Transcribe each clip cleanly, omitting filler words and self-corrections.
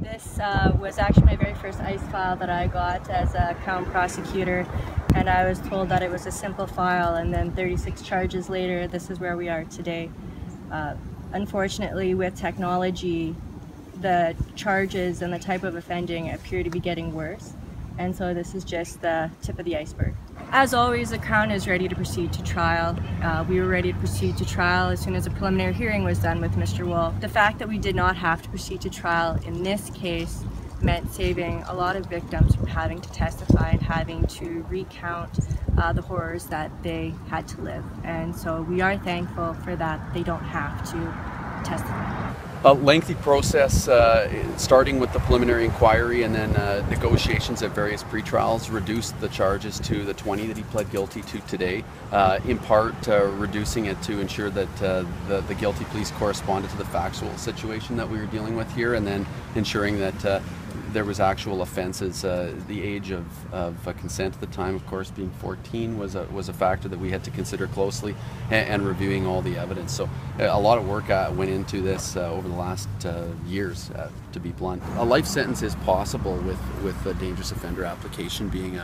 This was actually my very first ICE file that I got as a Crown prosecutor, and I was told that it was a simple file, and then 36 charges later, this is where we are today. Unfortunately, with technology, the charges and the type of offending appear to be getting worse, and so this is just the tip of the iceberg. As always, the Crown is ready to proceed to trial. We were ready to proceed to trial as soon as a preliminary hearing was done with Mr. Wolfe. The fact that we did not have to proceed to trial in this case meant saving a lot of victims from having to testify and having to recount the horrors that they had to live. And so we are thankful for that. They don't have to testify. A lengthy process, starting with the preliminary inquiry and then negotiations at various pretrials, reduced the charges to the 20 that he pled guilty to today, in part reducing it to ensure that the guilty pleas corresponded to the factual situation that we were dealing with here, and then ensuring that there was actual offenses. The age of consent at the time, of course, being 14 was a factor that we had to consider closely, and reviewing all the evidence. So a lot of work went into this over the last years, to be blunt. A life sentence is possible with a dangerous offender application being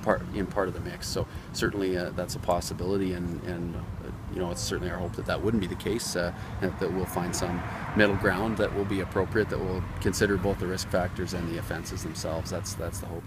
part of the mix. So certainly that's a possibility, and you know, it's certainly our hope that that wouldn't be the case, and that we'll find some middle ground that will be appropriate, that will consider both the risk factors and the offenses themselves. That's the hope.